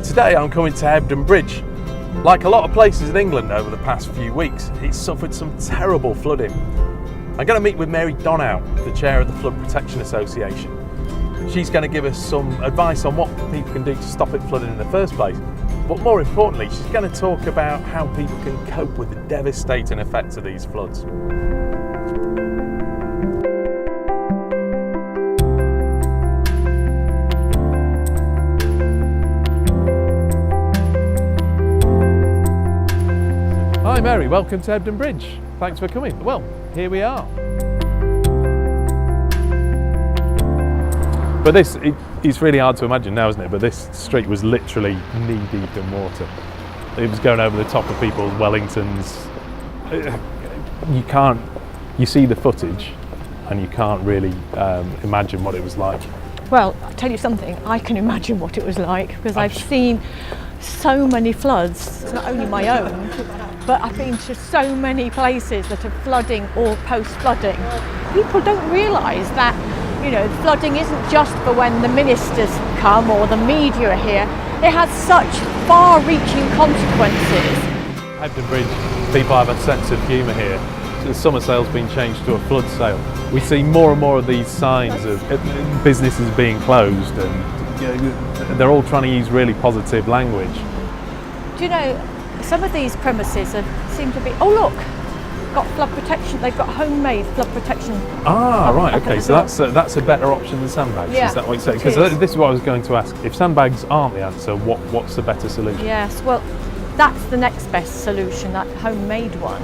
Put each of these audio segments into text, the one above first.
Today I'm coming to Hebden Bridge. Like a lot of places in England over the past few weeks, it's suffered some terrible flooding. I'm going to meet with Mary Dhonau, the chair of the Flood Protection Association. She's going to give us some advice on what people can do to stop it flooding in the first place. But more importantly, she's going to talk about how people can cope with the devastating effects of these floods. Hi Mary, welcome to Hebden Bridge. Thanks for coming. Well, here we are. But it's really hard to imagine now, isn't it? But this street was literally knee deep in water. It was going over the top of people's Wellingtons. You see the footage and you can't really imagine what it was like. Well, I'll tell you something, I can imagine what it was like because I've seen so many floods. It's not only my own, but I've been to so many places that are flooding or post-flooding. People don't realise that, you know, flooding isn't just for when the ministers come or the media are here. It has such far-reaching consequences. Hebden Bridge, people have a sense of humour here. The summer sale's been changed to a flood sale. We see more and more of these signs of businesses being closed, and they're all trying to use really positive language. Do you know, some of these premises seem to be, oh look, got flood protection, they've got homemade flood protection. Ah, right, okay, so that's a better option than sandbags, yeah, is that what you're saying? Because this is what I was going to ask. If sandbags aren't the answer, what's the better solution? Yes, well, that's the next best solution, that homemade one.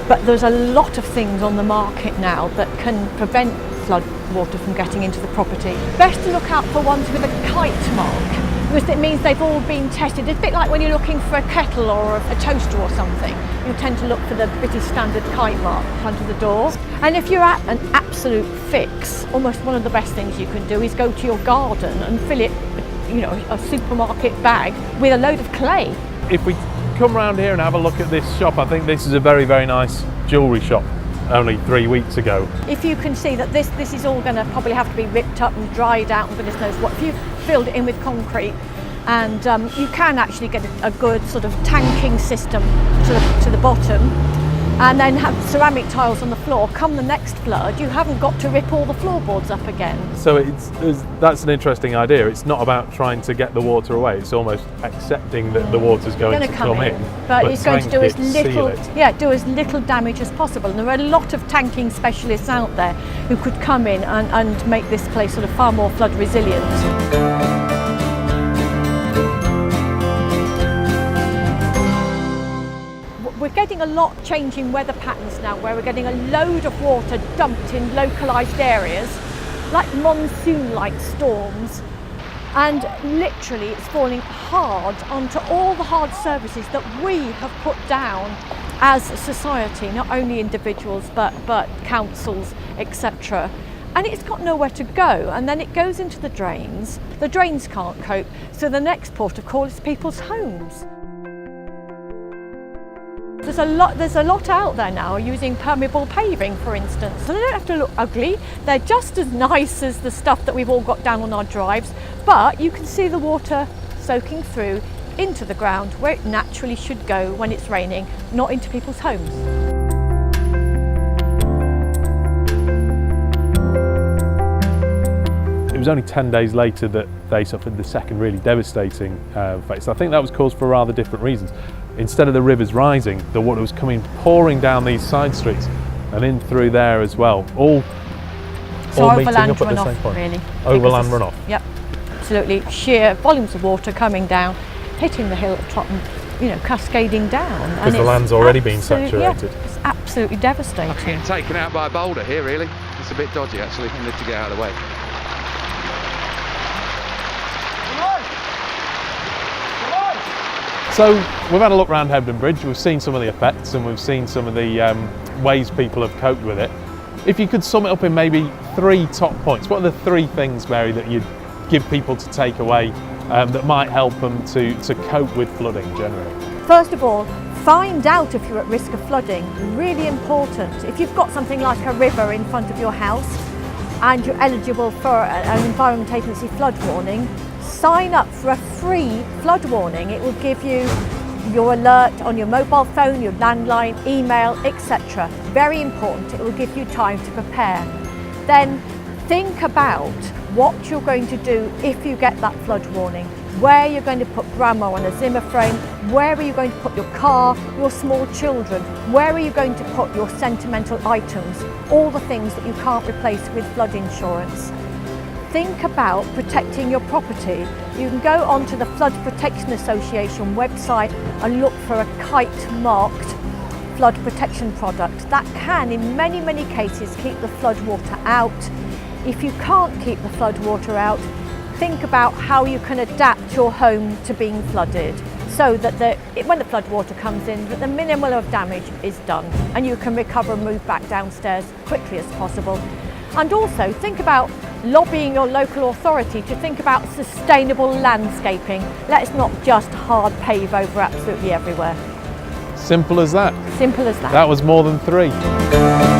But there's a lot of things on the market now that can prevent flood water from getting into the property. Best to look out for ones with a kite mark, because it means they've all been tested. It's a bit like when you're looking for a kettle or a toaster or something. You tend to look for the British standard kite mark in front of the door. And if you're at an absolute fix, almost one of the best things you can do is go to your garden and fill it, you know, a supermarket bag with a load of clay. If we come round here and have a look at this shop, I think this is a very, very nice jewellery shop. Only 3 weeks ago. If you can see that this is all going to probably have to be ripped up and dried out and goodness knows what, if you've filled it in with concrete, and you can actually get a good sort of tanking system to the bottom, and then have ceramic tiles on the floor. Come the next flood, you haven't got to rip all the floorboards up again. So that's an interesting idea. It's not about trying to get the water away. It's almost accepting that the water's going to come in, but it's going to do as little damage as possible. And there are a lot of tanking specialists out there who could come in and make this place sort of far more flood resilient. We're getting a lot changing weather patterns now, where we're getting a load of water dumped in localised areas, like monsoon-like storms, and literally it's falling hard onto all the hard services that we have put down as a society, not only individuals but councils, etc. And it's got nowhere to go, and then it goes into the drains. The drains can't cope, so the next port of call is people's homes. There's a lot out there now using permeable paving, for instance. So they don't have to look ugly. They're just as nice as the stuff that we've all got down on our drives, but you can see the water soaking through into the ground where it naturally should go when it's raining, not into people's homes. It was only 10 days later that they suffered the second really devastating phase. I think that was caused for rather different reasons. Instead of the rivers rising, the water was pouring down these side streets and in through there as well, all meeting up at the same point. Really. Overland runoff. Yep, absolutely. Sheer volumes of water coming down, hitting the hill at the top and, you know, cascading down. Because the land's already been saturated. Yeah, it's absolutely devastating. I'm getting taken out by a boulder here, really. It's a bit dodgy, actually. I need to get out of the way. So we've had a look around Hebden Bridge, we've seen some of the effects and we've seen some of the ways people have coped with it. If you could sum it up in maybe 3 top points, what are the 3 things, Mary, that you'd give people to take away that might help them to cope with flooding generally? First of all, find out if you're at risk of flooding, really important. If you've got something like a river in front of your house and you're eligible for an Environment Agency flood warning, sign up for a free flood warning. It will give you your alert on your mobile phone, your landline, email, etc. Very important. It will give you time to prepare. Then think about what you're going to do if you get that flood warning. Where you're going to put grandma on a Zimmer frame, where are you going to put your car, your small children, where are you going to put your sentimental items, all the things that you can't replace with flood insurance. Think about protecting your property. You can go onto the Flood Protection Association website and look for a kite marked flood protection product that can in many cases keep the flood water out. If you can't keep the flood water out, think about how you can adapt your home to being flooded so that when the flood water comes in, that the minimum of damage is done and you can recover and move back downstairs quickly as possible. And also think about lobbying your local authority to think about sustainable landscaping. Let's not just hard pave over absolutely everywhere. Simple as that. Simple as that. That was more than 3.